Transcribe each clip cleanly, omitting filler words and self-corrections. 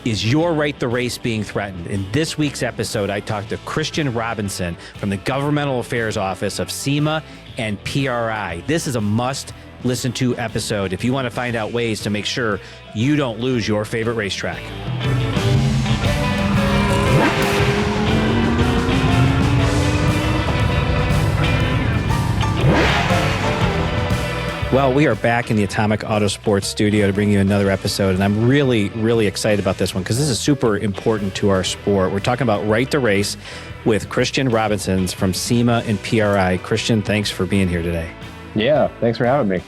Is your right to race being threatened? In this week's episode, I talked to Christian Robinson from the Governmental Affairs Office of SEMA and PRI. This is a must-listen to episode if you want to find out ways to make sure you don't lose your favorite racetrack. Well, we are back in the Atomic Autosports studio to bring you another episode, and I'm really, really excited about this one because this is super important to our sport. We're talking about right to race with Christian Robinson from SEMA and PRI. Christian, thanks for being here today. Yeah, thanks for having me.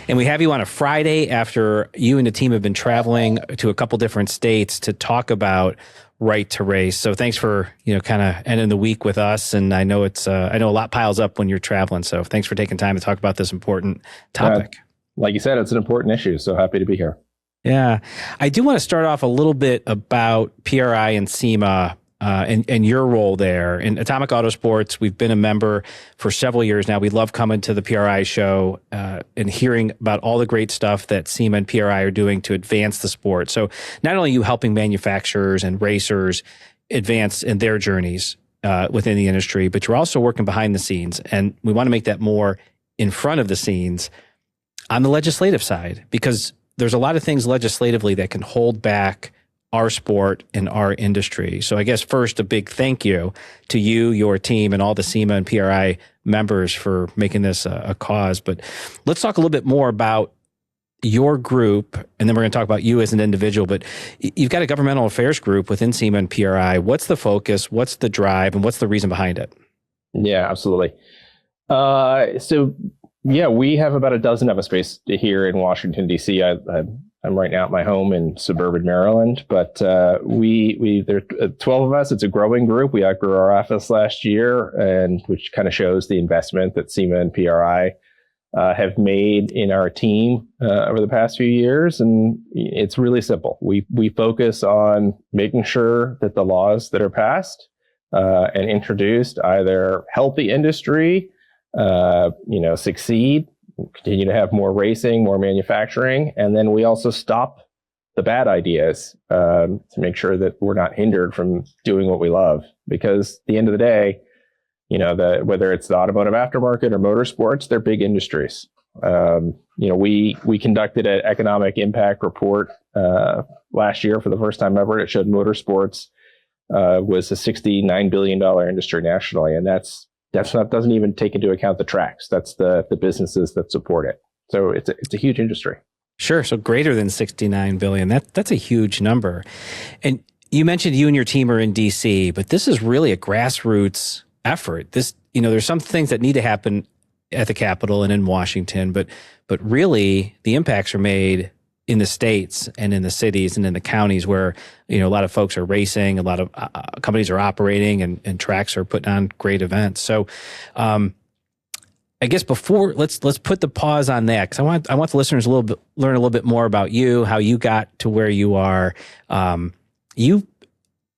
And we have you on a Friday after you and the team have been traveling to a couple different states to talk about right to race. So thanks for, kind of ending the week with us. And I know I know a lot piles up when you're traveling. So thanks for taking time to talk about this important topic. Like you said, it's an important issue. So happy to be here. Yeah. I do want to start off a little bit about PRI and SEMA and your role there. In Atomic Autosports, we've been a member for several years now. We love coming to the PRI show and hearing about all the great stuff that SEMA and PRI are doing to advance the sport. So not only are you helping manufacturers and racers advance in their journeys within the industry, but you're also working behind the scenes. And we want to make that more in front of the scenes on the legislative side, because there's a lot of things legislatively that can hold back our sport and our industry. So I guess first, a big thank you to you, your team, and all the SEMA and PRI members for making this a cause. But let's talk a little bit more about your group, and then we're going to talk about you as an individual. But you've got a governmental affairs group within SEMA and PRI. What's the focus? What's the drive? And what's the reason behind it? Yeah, absolutely. We have about a dozen of us based here in Washington, D.C. I'm right now at my home in suburban Maryland, but there are 12 of us. It's a growing group. We outgrew our office last year, and which kind of shows the investment that SEMA and PRI have made in our team over the past few years. And it's really simple. We focus on making sure that the laws that are passed and introduced either help the industry, succeed, continue to have more racing, more manufacturing, and then we also stop the bad ideas to make sure that we're not hindered from doing what we love. Because at the end of the day, whether it's the automotive aftermarket or motorsports, they're big industries. We conducted an economic impact report last year for the first time ever. It showed motorsports was a $69 billion industry nationally, and that doesn't even take into account the tracks. That's the businesses that support it. So it's a huge industry. Sure. So greater than 69 billion. That's a huge number. And you mentioned you and your team are in DC, but this is really a grassroots effort. There's some things that need to happen at the Capitol and in Washington, but really the impacts are made in the states and in the cities and in the counties where, a lot of folks are racing, a lot of companies are operating, and tracks are putting on great events. So, I guess before let's put the pause on that, because I want the listeners learn a little bit more about you, how you got to where you are.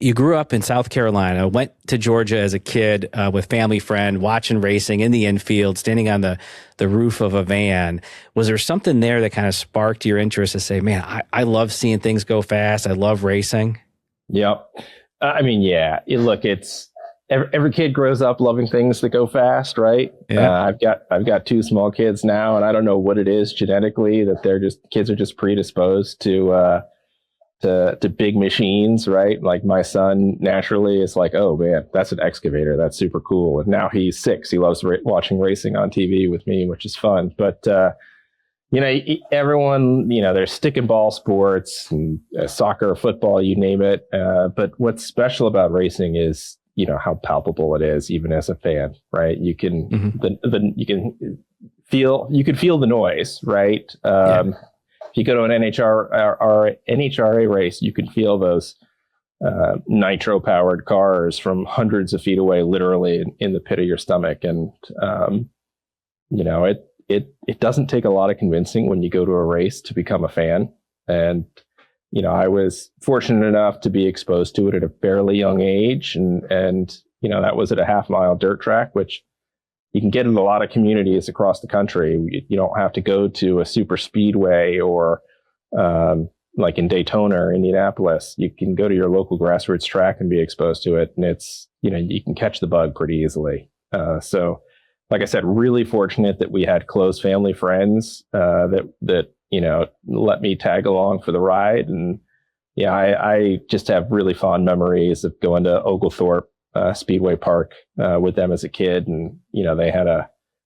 You grew up in South Carolina, went to Georgia as a kid with family friend, watching racing in the infield, standing on the roof of a van. Was there something there that kind of sparked your interest to say, man, I love seeing things go fast. I love racing? Yep. Look, it's every kid grows up loving things that go fast, right? Yeah. I've got two small kids now, and I don't know what it is genetically that kids are just predisposed to big machines, right? Like my son naturally is like, oh man, that's an excavator. That's super cool. And now he's 6. He loves watching racing on TV with me, which is fun. But, everyone, there's stick and ball sports and soccer, football, you name it. But what's special about racing is, how palpable it is, even as a fan, right? You can, you can feel the noise, right? If you go to an NHRA race, you can feel those nitro-powered cars from hundreds of feet away, literally in the pit of your stomach. And it doesn't take a lot of convincing when you go to a race to become a fan. And I was fortunate enough to be exposed to it at a fairly young age, and that was at a half-mile dirt track, which you can get in a lot of communities across the country. You don't have to go to a super speedway or, like in Daytona or Indianapolis, you can go to your local grassroots track and be exposed to it. And it's, you can catch the bug pretty easily. So like I said, really fortunate that we had close family friends that let me tag along for the ride. And yeah, I just have really fond memories of going to Oglethorpe Speedway Park with them as a kid. And, they had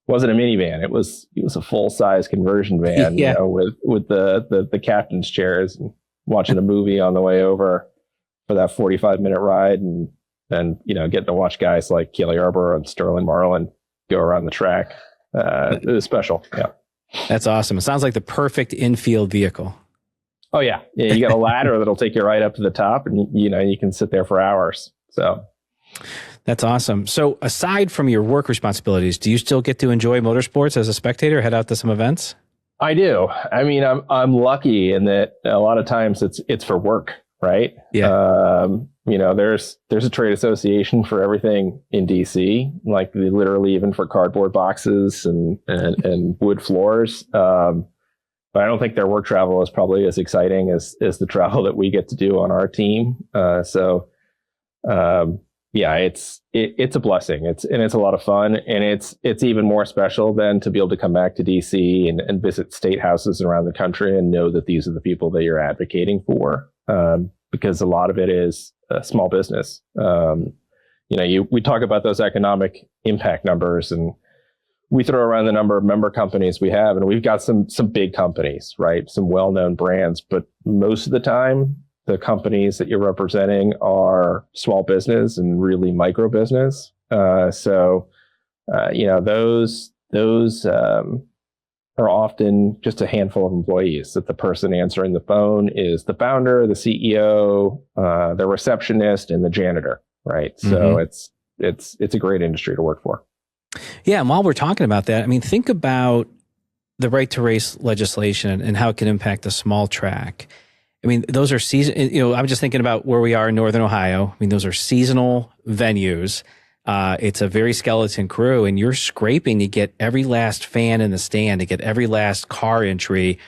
wasn't a minivan. It was a full size conversion van, Yeah. with the captain's chairs, and watching a movie on the way over for that 45-minute ride. And getting to watch guys like Kelly Yarborough and Sterling Marlin go around the track. It was special. Yeah. That's awesome. It sounds like the perfect infield vehicle. Oh yeah. You got a ladder that'll take you right up to the top, and you can sit there for hours. So that's awesome. So aside from your work responsibilities, do you still get to enjoy motorsports as a spectator, head out to some events? I do. I mean, I'm lucky in that a lot of times it's for work, right? Yeah. There's a trade association for everything in DC, like literally even for cardboard boxes and wood floors. But I don't think their work travel is probably as exciting as the travel that we get to do on our team. Yeah, it's a blessing. It's a lot of fun, and it's even more special than to be able to come back to DC and visit state houses around the country and know that these are the people that you're advocating for, because a lot of it is small business. We talk about those economic impact numbers, and we throw around the number of member companies we have, and we've got some big companies, right? Some well-known brands, but most of the time, the companies that you're representing are small business and really micro business. Those are often just a handful of employees, that the person answering the phone is the founder, the CEO, the receptionist, and the janitor, right? Mm-hmm. So it's a great industry to work for. Yeah, and while we're talking about that, I mean, think about the right to race legislation and how it can impact a small track. I mean, those are I'm just thinking about where we are in Northern Ohio. I mean, those are seasonal venues. It's a very skeleton crew, and you're scraping to get every last fan in the stand, to get every last car entry,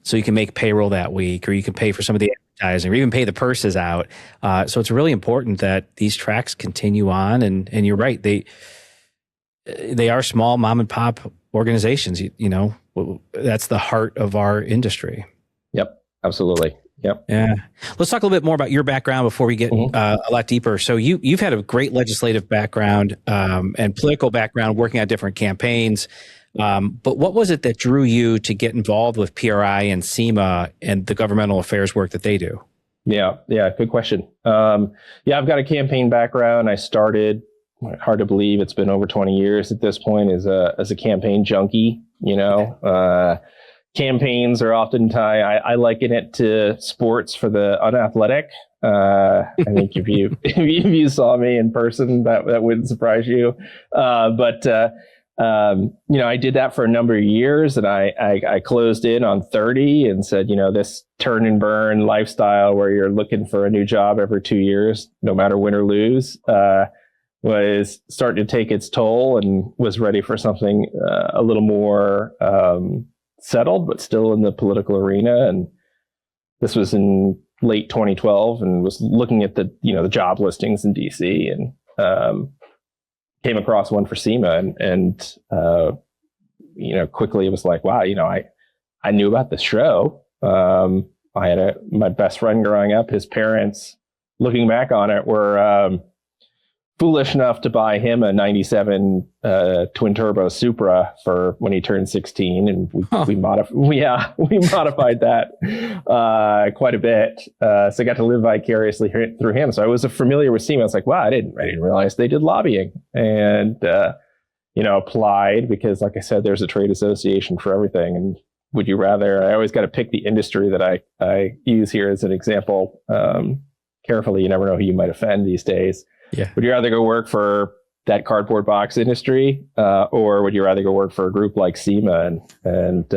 so you can make payroll that week, or you can pay for some of the advertising, or even pay the purses out. So it's really important that these tracks continue on. And you're right, they are small mom and pop organizations. That's the heart of our industry. Yep. Absolutely. Yep. Yeah. Let's talk a little bit more about your background before we get a lot deeper. So you've had a great legislative background and political background, working on different campaigns. But what was it that drew you to get involved with PRI and SEMA and the governmental affairs work that they do? Yeah. Good question. I've got a campaign background. I started, hard to believe, it's been over 20 years at this point, as a campaign junkie. Campaigns are often I liken it to sports for the unathletic. I think if you saw me in person, that wouldn't surprise you. But I did that for a number of years, and I closed in on 30 and said, this turn and burn lifestyle where you're looking for a new job every 2 years, no matter win or lose, was starting to take its toll, and was ready for something a little more settled, but still in the political arena. And this was in late 2012, and was looking at the job listings in DC, and came across one for SEMA, and quickly it was like, wow, I knew about the show. I had my best friend growing up, his parents, looking back on it, were foolish enough to buy him a 97 twin turbo Supra for when he turned 16, and we modified that quite a bit. So I got to live vicariously through him. So I was familiar with SEMA. I was like, wow, I didn't realize they did lobbying, and applied, because, like I said, there's a trade association for everything. And would you rather? I always got to pick the industry that I use here as an example carefully. You never know who you might offend these days. Yeah. Would you rather go work for that cardboard box industry, or would you rather go work for a group like SEMA? And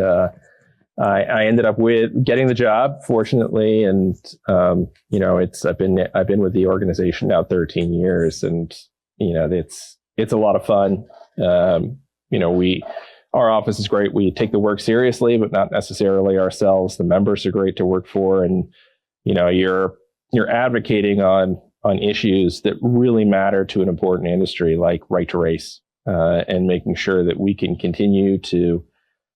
I ended up with getting the job, fortunately, and I've been with the organization now 13 years, and it's a lot of fun. our office is great. We take the work seriously, but not necessarily ourselves. The members are great to work for, and you're advocating on issues that really matter to an important industry like right to race, and making sure that we can continue to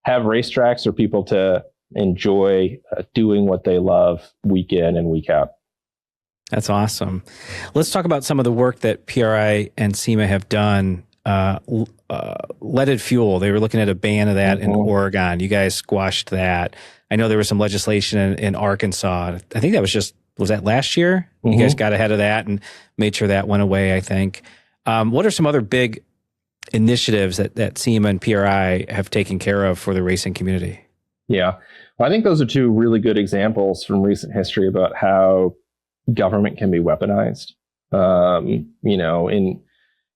have racetracks for people to enjoy doing what they love week in and week out. That's awesome. Let's talk about some of the work that PRI and SEMA have done. Leaded fuel, they were looking at a ban of that in Oregon. You guys squashed that. I know there was some legislation in Arkansas. I think that was that last year? You guys got ahead of that and made sure that went away, I think. What are some other big initiatives that SEMA and PRI have taken care of for the racing community? Yeah. Well, I think those are two really good examples from recent history about how government can be weaponized.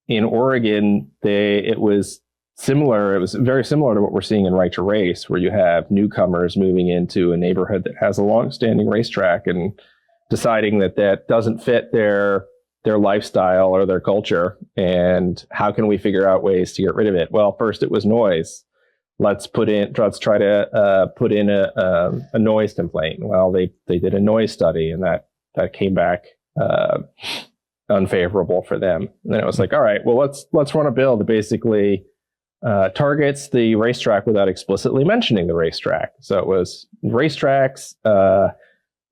In Oregon, it was similar. It was very similar to what we're seeing in Right to Race, where you have newcomers moving into a neighborhood that has a long-standing racetrack and deciding that doesn't fit their lifestyle or their culture. And how can we figure out ways to get rid of it? Well, first it was noise. Let's try to put in a noise complaint. Well, they did a noise study, and that came back unfavorable for them. And then it was like, all right, well, let's run a bill that basically targets the racetrack without explicitly mentioning the racetrack. So it was racetracks,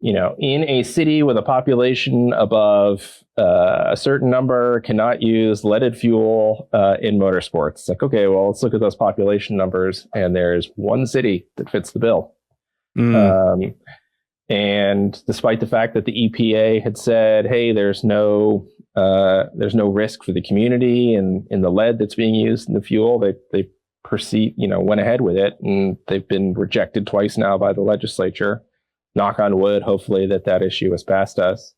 in a city with a population above a certain number cannot use leaded fuel in motorsports. It's like, okay, well, let's look at those population numbers, and there's one city that fits the bill. And despite the fact that the EPA had said, hey, there's no risk for the community and in the lead that's being used in the fuel, they went ahead with it, and they've been rejected twice now by the legislature. Knock on wood, hopefully that issue has passed us.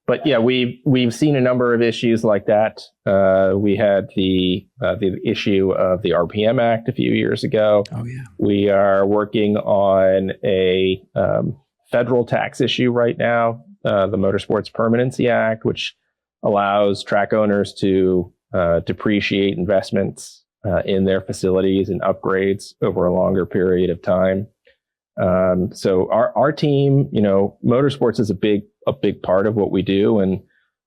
But yeah, we've seen a number of issues like that. We had the issue of the RPM Act a few years ago. Oh yeah. We are working on a federal tax issue right now, the Motorsports Permanency Act, which allows track owners to depreciate investments in their facilities and upgrades over a longer period of time. So our team, motorsports is a big part of what we do, and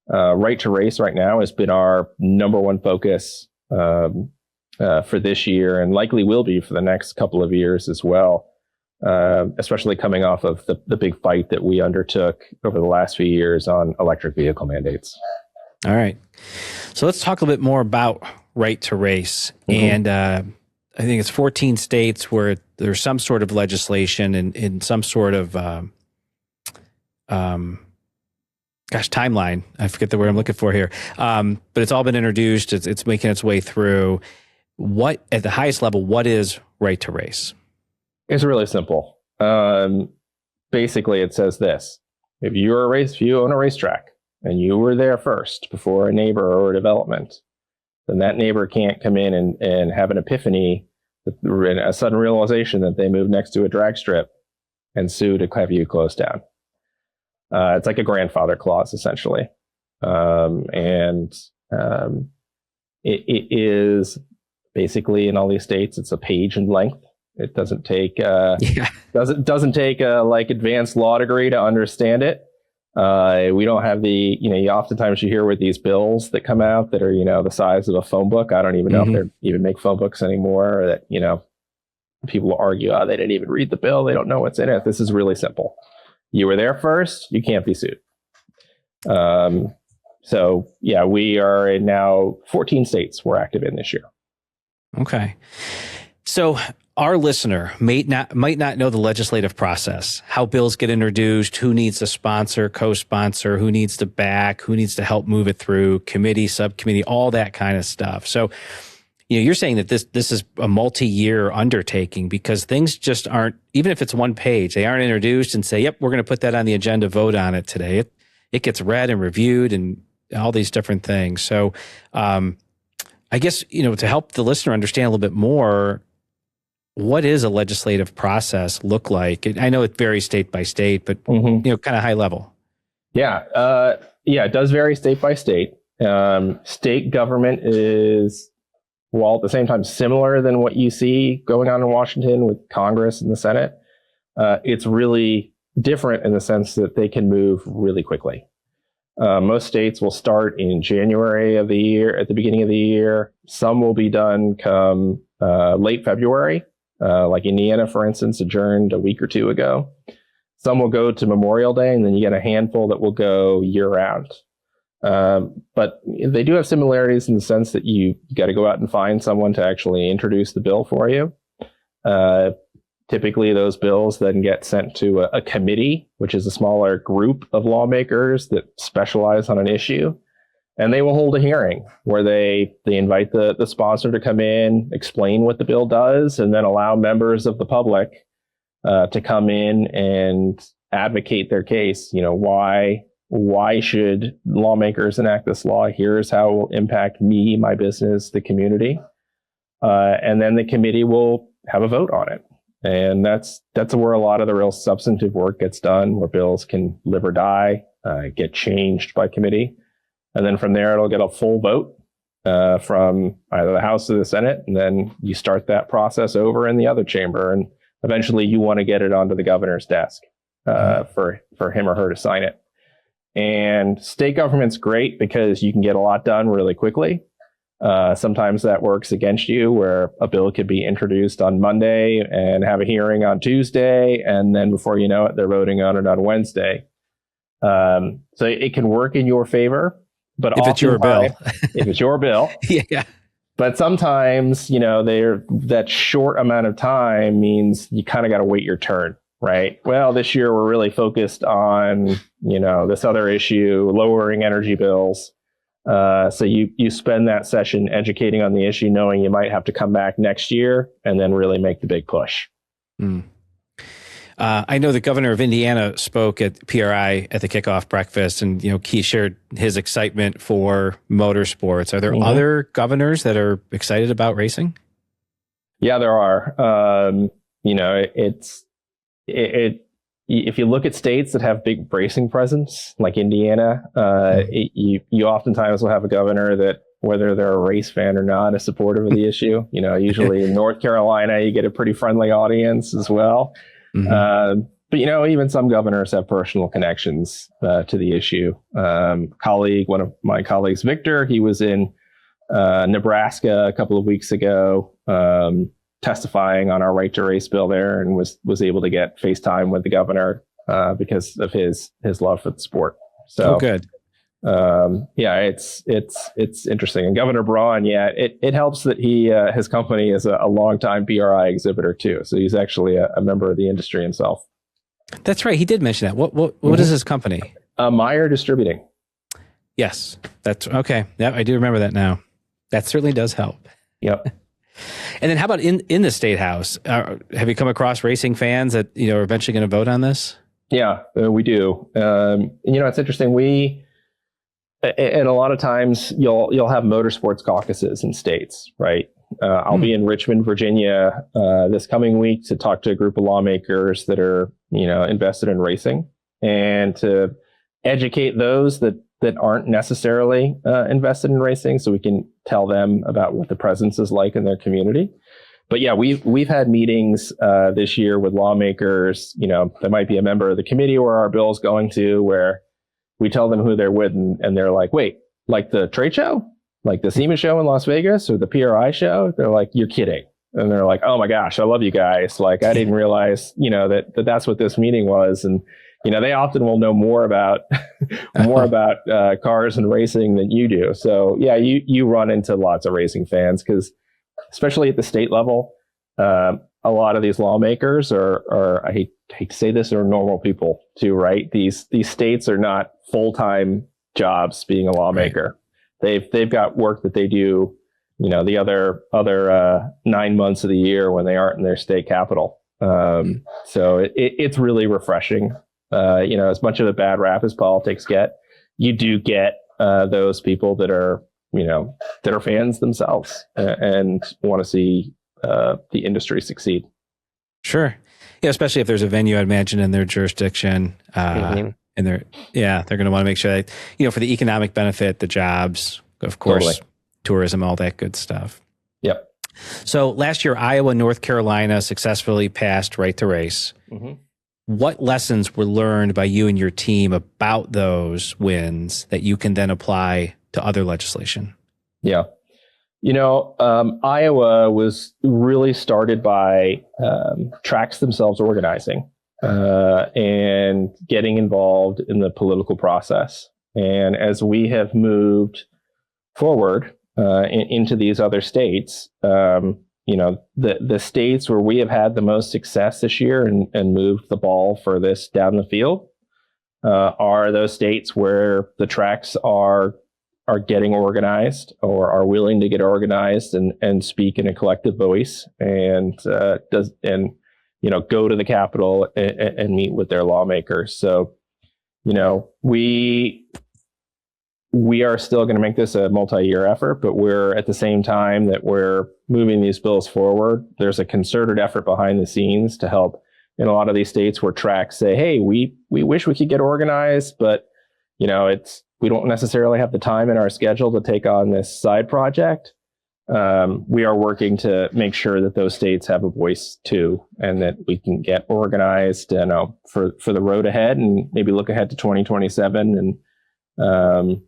Right to Race right now has been our number one focus for this year, and likely will be for the next couple of years as well, especially coming off of the big fight that we undertook over the last few years on electric vehicle mandates. All right. So let's talk a little bit more about Right to Race. And I think it's 14 states where there's some sort of legislation and in some sort of timeline. I forget the word I'm looking for here. But it's all been introduced. It's making its way through. What, at the highest level, what is Right to Race? It's really simple. Basically, it says this: if you own a racetrack and you were there first before a neighbor or a development, then that neighbor can't come in and have an epiphany, a sudden realization that they moved next to a drag strip and sue to have you closed down. It's like a grandfather clause, essentially. It is basically, in all these states, it's a page in length. It doesn't take doesn't take a advanced law degree to understand it. We don't have oftentimes you hear with these bills that come out that are, the size of a phone book. I don't even know if they even make phone books anymore, or that, people will argue, they didn't even read the bill. They don't know what's in it. This is really simple. You were there first, you can't be sued. So yeah, we are in now 14 states we're active in this year. Okay. So our listener might not know the legislative process, how bills get introduced, who needs to sponsor, co-sponsor, who needs to back, who needs to help move it through, committee, subcommittee, all that kind of stuff. So, you're saying that this is a multi-year undertaking because things just aren't, even if it's one page, they aren't introduced and say, yep, we're going to put that on the agenda, vote on it today. It gets read and reviewed and all these different things. So I guess, to help the listener understand a little bit more, what is a legislative process look like? I know it varies state by state, but kind of high level. Yeah, it does vary state by state. State government is while at the same time similar than what you see going on in Washington with Congress and the Senate, it's really different in the sense that they can move really quickly. Most states will start in January of the year, at the beginning of the year. Some will be done come late February, like Indiana, for instance, adjourned a week or two ago. Some will go to Memorial Day, and then you get a handful that will go year round. But they do have similarities in the sense that you got to go out and find someone to actually introduce the bill for you. Typically, those bills then get sent to a committee, which is a smaller group of lawmakers that specialize on an issue. And they will hold a hearing where they invite the sponsor to come in, explain what the bill does, and then allow members of the public to come in and advocate their case. You know, why should lawmakers enact this law? Here's how it will impact me, my business, the community. And then the committee will have a vote on it. And that's where a lot of the real substantive work gets done, where bills can live or die, get changed by committee. And then from there, it'll get a full vote from either the House or the Senate. And then you start that process over in the other chamber. And eventually you want to get it onto the governor's desk for him or her to sign it. And state government's great because you can get a lot done really quickly. Sometimes that works against you, where a bill could be introduced on Monday and have a hearing on Tuesday, and then before you know it, they're voting on it on Wednesday. So it can work in your favor, but if it's your bill, if it's your bill, yeah. But sometimes, you know, that short amount of time means you kind of got to wait your turn, right? Well, this year we're really focused on, you know, this other issue, lowering energy bills. So you spend that session educating on the issue, knowing you might have to come back next year and then really make the big push. I know the governor of Indiana spoke at PRI at the kickoff breakfast, and he shared his excitement for motorsports. Are there other governors that are excited about racing? Yeah, there are. If you look at states that have big racing presence, like Indiana, you oftentimes will have a governor that, whether they're a race fan or not, is supportive of the issue. Usually in North Carolina, you get a pretty friendly audience as well. But even some governors have personal connections to the issue. One of my colleagues, Victor, he was in Nebraska a couple of weeks ago, testifying on our right to race bill there, and was able to get FaceTime with the governor because of his love for the sport. So good. It's interesting. And Governor Braun, it helps that his company is a longtime PRI exhibitor too. So he's actually a member of the industry himself. That's right. He did mention that. What is his company? Meyer Distributing. Yes, that's okay. Yeah, I do remember that now. That certainly does help. Yep. And then how about in the State House? Have you come across racing fans that are eventually going to vote on this? Yeah, we do. It's interesting. And a lot of times you'll have motorsports caucuses in states, right? I'll be in Richmond, Virginia, this coming week to talk to a group of lawmakers that are, invested in racing, and to educate those that aren't necessarily invested in racing, so we can tell them about what the presence is like in their community. But yeah, we've had meetings this year with lawmakers. There might be a member of the committee where our bill's going to, where we tell them who they're with, and they're like, wait, like the trade show? Like the SEMA show in Las Vegas or the PRI show? They're like, you're kidding. And they're like, oh my gosh, I love you guys. Like, I didn't realize, that's what this meeting was. And, they often will know more about cars and racing than you do. So yeah, you run into lots of racing fans, because especially at the state level, a lot of these lawmakers are I hate to say this, are normal people too, right? These states are not full-time jobs being a lawmaker. Right. They've got work that they do, the other 9 months of the year when they aren't in their state capital. So it's really refreshing. As much of a bad rap as politics get, you do get those people that are fans themselves and want to see the industry succeed. Sure. Yeah, especially if there's a venue, I'd imagine, in their jurisdiction. And they're going to want to make sure that, for the economic benefit, the jobs, of course, tourism, all that good stuff. Yep. So last year, Iowa, North Carolina successfully passed right to race. Mm-hmm. What lessons were learned by you and your team about those wins that you can then apply to other legislation? Yeah. Iowa was really started by tracks themselves organizing and getting involved in the political process. And as we have moved forward into these other states, the states where we have had the most success this year and moved the ball furthest down the field are those states where the tracks are getting organized or are willing to get organized and speak in a collective voice and go to the Capitol and meet with their lawmakers. So, we are still going to make this a multi-year effort, but we're at the same time that we're moving these bills forward. There's a concerted effort behind the scenes to help in a lot of these states where tracks say, hey, we wish we could get organized, but we don't necessarily have the time in our schedule to take on this side project. We are working to make sure that those states have a voice too, and that we can get organized, for the road ahead, and maybe look ahead to 2027 and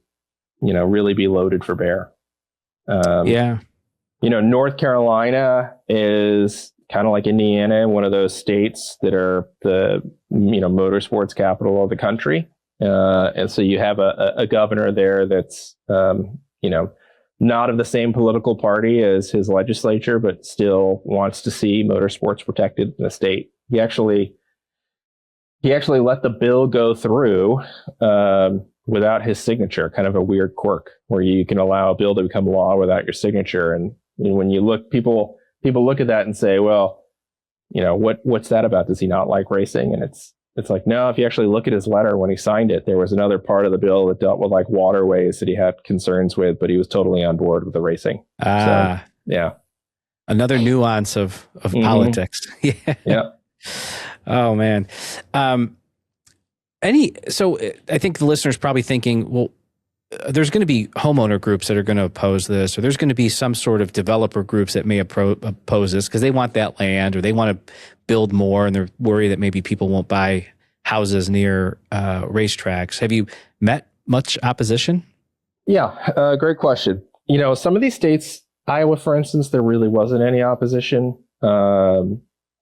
really be loaded for bear. North Carolina is kind of like Indiana, one of those states that are the motorsports capital of the country. And so you have a governor there that's, not of the same political party as his legislature, but still wants to see motorsports protected in the state. He actually let the bill go through without his signature, kind of a weird quirk where you can allow a bill to become law without your signature. And when you look, people look at that and say, well, what's that about? Does he not like racing? And it's like, no, if you actually look at his letter when he signed it, there was another part of the bill that dealt with like waterways that he had concerns with, but he was totally on board with the racing. So, yeah. Another nuance of politics. Yeah. Oh man. So I think the listener's probably thinking, well, there's going to be homeowner groups that are going to oppose this, or there's going to be some sort of developer groups that may oppose this because they want that land or they want to build more and they're worried that maybe people won't buy houses near racetracks. Have you met much opposition? Yeah, great question. Some of these states, Iowa, for instance, there really wasn't any opposition.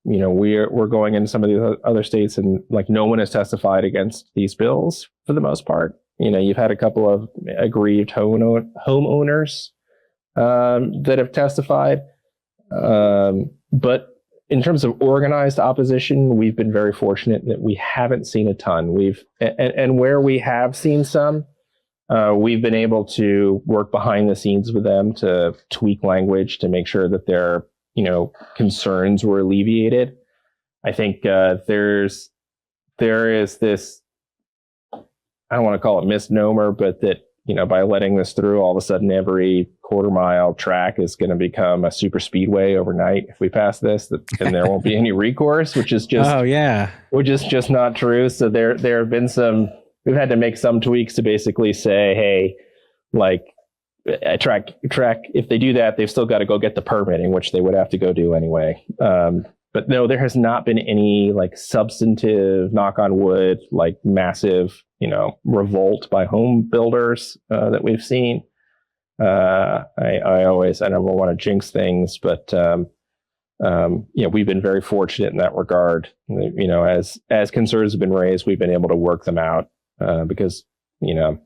We're going into some of the other states and like no one has testified against these bills for the most part. You've had a couple of aggrieved homeowners that have testified. But in terms of organized opposition, we've been very fortunate that we haven't seen a ton. And where we have seen some, we've been able to work behind the scenes with them to tweak language to make sure that their concerns were alleviated. I think there is this, I don't want to call it misnomer, but that, by letting this through, all of a sudden every quarter-mile track is going to become a super speedway overnight. If we pass this, then there won't be any recourse, which is just, which is just not true. So there have been we've had to make some tweaks to basically say, hey, like a track, if they do that, they've still got to go get the permitting, which they would have to go do anyway. But no, there has not been any like substantive, knock on wood, like massive, revolt by home builders that we've seen. I don't want to jinx things, but we've been very fortunate in that regard. As concerns have been raised, we've been able to work them out because the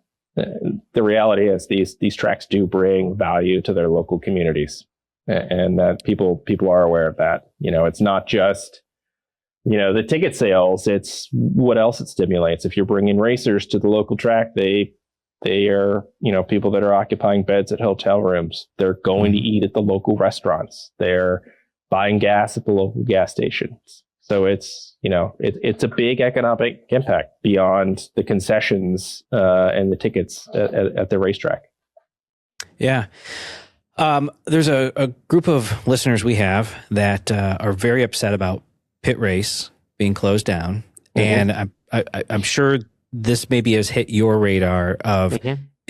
reality is these tracks do bring value to their local communities, and that people are aware of that. It's not just the ticket sales, it's what else it stimulates. If you're bringing racers to the local track, they are, people that are occupying beds at hotel rooms. They're going to eat at the local restaurants. They're buying gas at the local gas stations. So it's, it's a big economic impact beyond the concessions and the tickets at the racetrack. Yeah. There's a group of listeners we have that are very upset about pit race being closed down. Mm-hmm. And I'm sure this maybe has hit your radar of,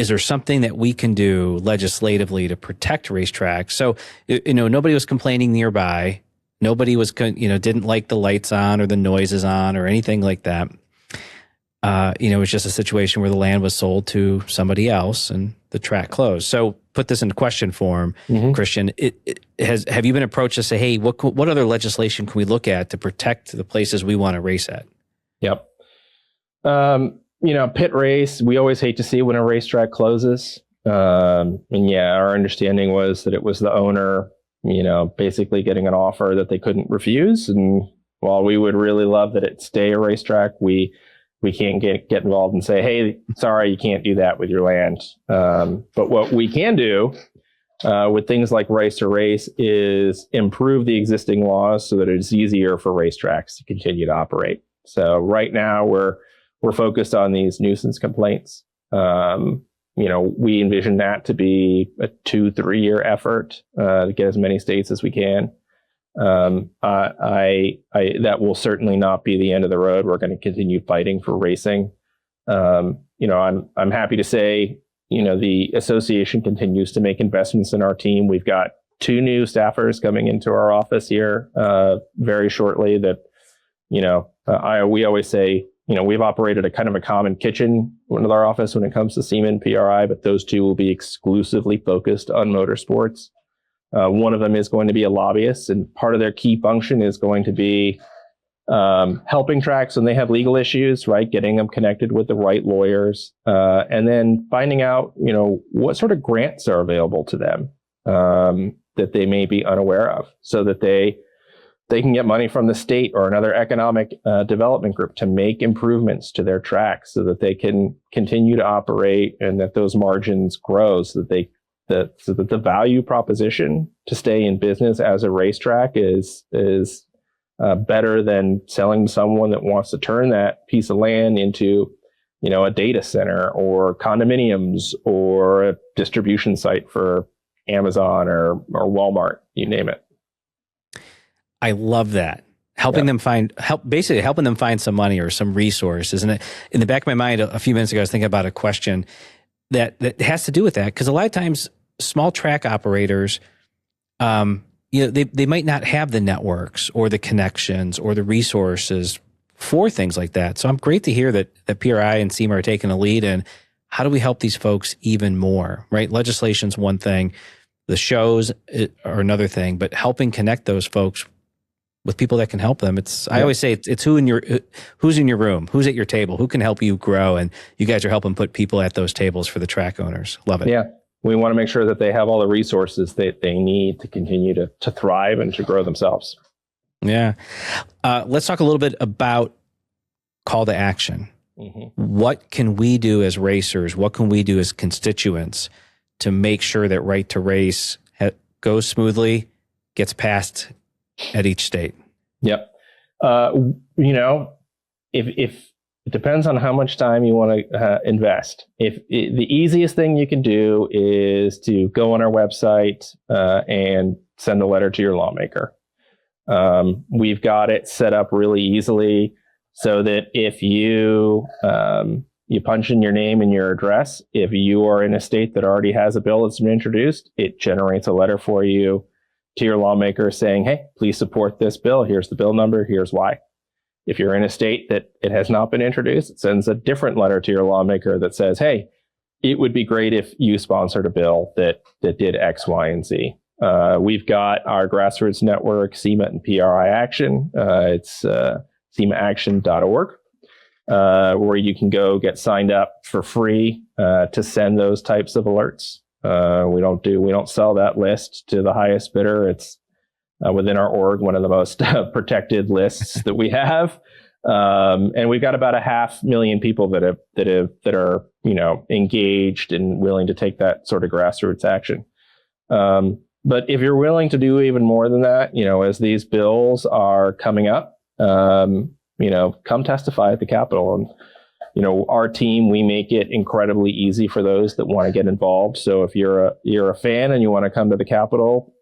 is there something that we can do legislatively to protect racetracks? So, nobody was complaining nearby. Nobody was, didn't like the lights on or the noises on or anything like that. It was just a situation where the land was sold to somebody else and the track closed. So put this into question form, Christian. Have you been approached to say, hey, what other legislation can we look at to protect the places we want to race at? Yep. Pit race, we always hate to see when a racetrack closes. Our understanding was that it was the owner, basically getting an offer that they couldn't refuse. And while we would really love that it stay a racetrack, we can't get involved and say, hey, sorry, you can't do that with your land. But what we can do with things like Race to Race is improve the existing laws so that it's easier for racetracks to continue to operate. So right now we're focused on these nuisance complaints. We envision that to be a 2-3 year effort to get as many states as we can. That will certainly not be the end of the road. We're going to continue fighting for racing. I'm happy to say, the association continues to make investments in our team. We've got 2 new staffers coming into our office here very shortly that, we always say, we've operated a kind of a common kitchen with our office when it comes to SEMA and PRI, but those 2 will be exclusively focused on motorsports. One of them is going to be a lobbyist, and part of their key function is going to be helping tracks when they have legal issues, right? Getting them connected with the right lawyers, and then finding out, what sort of grants are available to them that they may be unaware of, so that they can get money from the state or another economic development group to make improvements to their tracks, so that they can continue to operate and that those margins grow, so that the value proposition to stay in business as a racetrack is better than selling to someone that wants to turn that piece of land into, a data center or condominiums or a distribution site for Amazon or Walmart, you name it. I love that. Helping them find some money or some resources. And in the back of my mind, a few minutes ago, I was thinking about a question that has to do with that. Because a lot of times, small track operators, they might not have the networks or the connections or the resources for things like that. So I'm great to hear that PRI and SEMA are taking a lead in how do we help these folks even more, right? Legislation's one thing, the shows are another thing, but helping connect those folks with people that can help them. I always say it's who's in your room, who's at your table, who can help you grow. And you guys are helping put people at those tables for the track owners. Love it. Yeah. We want to make sure that they have all the resources that they need to continue to thrive and to grow themselves. Yeah. Let's talk a little bit about call to action. What can we do as racers? What can we do as constituents to make sure that Right to Race goes smoothly, gets passed at each state? Yep. If it depends on how much time you want to invest. The easiest thing you can do is to go on our website and send a letter to your lawmaker. We've got it set up really easily so that if you punch in your name and your address, if you are in a state that already has a bill that's been introduced, it generates a letter for you to your lawmaker saying, hey, please support this bill. Here's the bill number. Here's why. If you're in a state that it has not been introduced, it sends a different letter to your lawmaker that says, hey, it would be great if you sponsored a bill that did X, Y, and Z. We've got our grassroots network, SEMA and PRI Action. It's semaaction.org, where you can go get signed up for free to send those types of alerts. We don't sell that list to the highest bidder. It's within our org, one of the most protected lists that we have. And we've got about 500,000 people that are engaged and willing to take that sort of grassroots action. But if you're willing to do even more than that, as these bills are coming up, come testify at the Capitol. And our team, we make it incredibly easy for those that want to get involved. So if you're a fan and you want to come to the Capitol,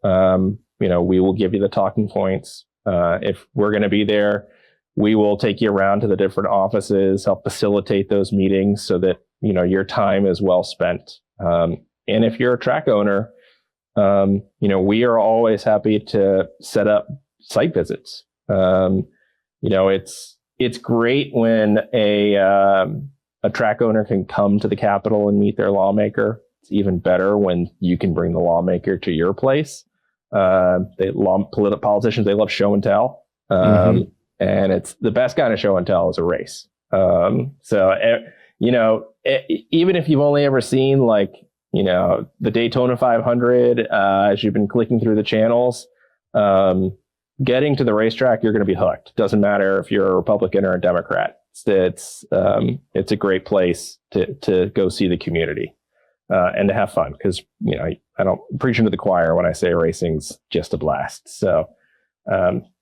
we will give you the talking points. If we're going to be there, we will take you around to the different offices, help facilitate those meetings so that your time is well spent. And if you're a track owner, we are always happy to set up site visits. It's great when a track owner can come to the Capitol and meet their lawmaker. It's even better when you can bring the lawmaker to your place. Politicians, they love show and tell. And it's the best kind of show and tell is a race. Even if you've only ever seen the Daytona 500, as you've been clicking through the channels, getting to the racetrack, you're going to be hooked. Doesn't matter if you're a Republican or a Democrat. It's a great place to go see the community and to have fun, because I don't preach into the choir when I say racing's just a blast. So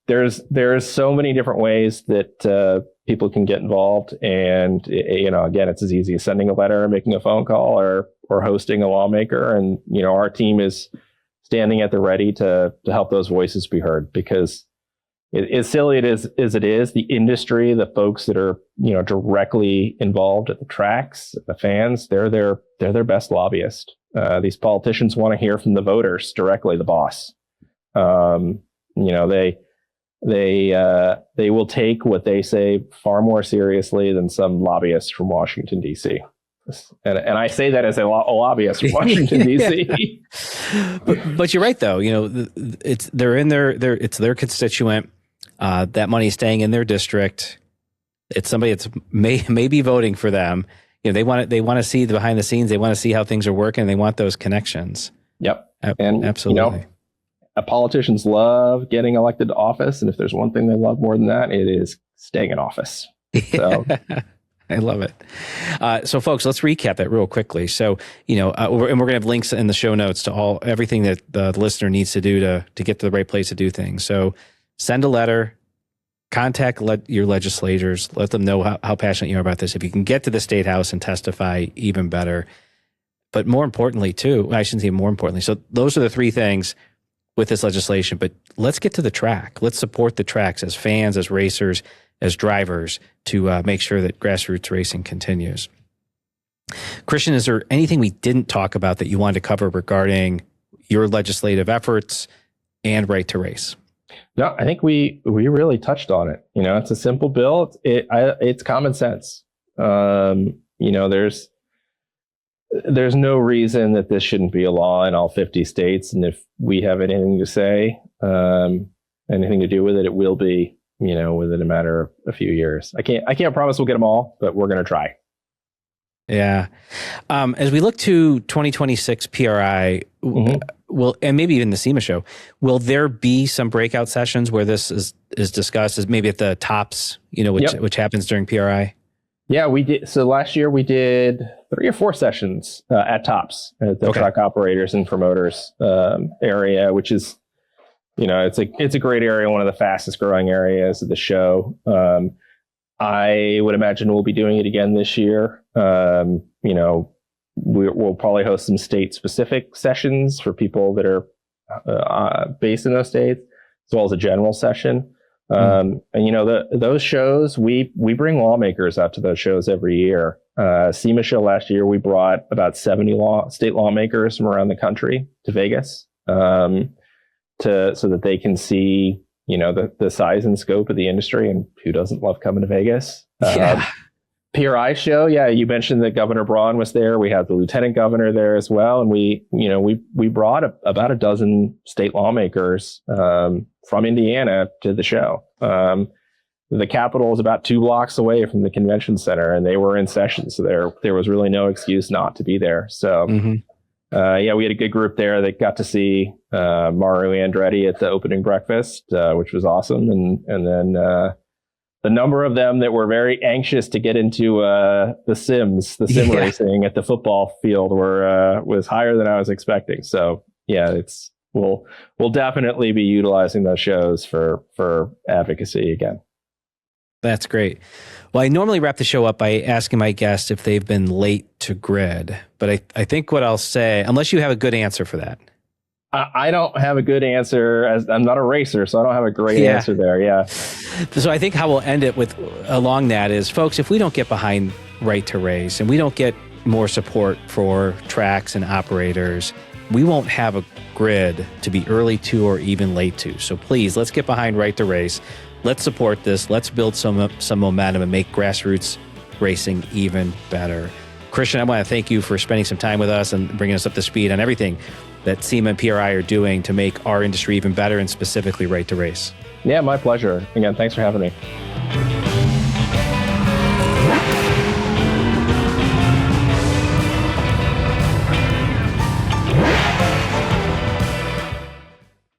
there's so many different ways that people can get involved, and again, it's as easy as sending a letter, making a phone call, or hosting a lawmaker, and our team is standing at the ready to help those voices be heard, because as silly as it is, the industry, the folks that are directly involved at the tracks, the fans, they're their best lobbyist. These politicians want to hear from the voters directly, the boss. They will take what they say far more seriously than some lobbyists from Washington, D.C. And I say that as a lobbyist from Washington, D.C. But you're right, though. It's their constituent. That money staying in their district. It's somebody that's may be voting for them. They want to see the behind the scenes. They want to see how things are working. They want those connections. Yep, and absolutely. Politicians love getting elected to office, and if there's one thing they love more than that, it is staying in office. So. I love it. So, folks, let's recap that real quickly. So, and we're going to have links in the show notes to everything that the listener needs to do to get to the right place to do things. So, send a letter, contact your legislators, let them know how passionate you are about this. If you can get to the State House and testify, even better. But more importantly, too, I shouldn't say more importantly. So, those are the three things with this legislation. But let's get to the track. Let's support the tracks as fans, as racers, as drivers, to make sure that grassroots racing continues. Christian, is there anything we didn't talk about that you wanted to cover regarding your legislative efforts and right to race? No, I think we really touched on it. It's a simple bill. It's common sense. There's no reason that this shouldn't be a law in all 50 states. And if we have anything to say, anything to do with it, it will be, within a matter of a few years. I can't promise we'll get them all, but we're going to try. Yeah. As we look to 2026 PRI, and maybe even the SEMA show, will there be some breakout sessions where this is discussed, as maybe at the tops, which happens during PRI? Yeah, we did. So last year we did 3 or 4 sessions at tops at the truck operators and promoters area, which is, it's a great area, one of the fastest growing areas of the show. I would imagine we'll be doing it again this year. We'll probably host some state-specific sessions for people that are based in those states, as well as a general session. And those shows, we bring lawmakers out to those shows every year. SEMA show last year, we brought about 70 state lawmakers from around the country to Vegas, so that they can see the size and scope of the industry, and who doesn't love coming to Vegas? PRI show, you mentioned that Governor Braun was there. We had the lieutenant governor there as well, and we brought about a dozen state lawmakers from Indiana to the show. The Capitol is about 2 blocks away from the convention center, and they were in session, so there was really no excuse not to be there. So. We had a good group there that got to see Mario Andretti at the opening breakfast, which was awesome. And then the number of them that were very anxious to get into the sim racing at the football field was higher than I was expecting. So we'll definitely be utilizing those shows for advocacy again. That's great. Well, I normally wrap the show up by asking my guests if they've been late to grid, but I think what I'll say, unless you have a good answer for that. I don't have a good answer, as I'm not a racer, so I don't have a great answer there. Yeah. So I think how we'll end it along that is, folks, if we don't get behind right to race and we don't get more support for tracks and operators, we won't have a grid to be early to or even late to. So please, let's get behind Right to Race. Let's support this. Let's build some momentum and make grassroots racing even better. Christian, I want to thank you for spending some time with us and bringing us up to speed on everything that SEMA and PRI are doing to make our industry even better, and specifically Right to Race. Yeah, my pleasure. Again, thanks for having me.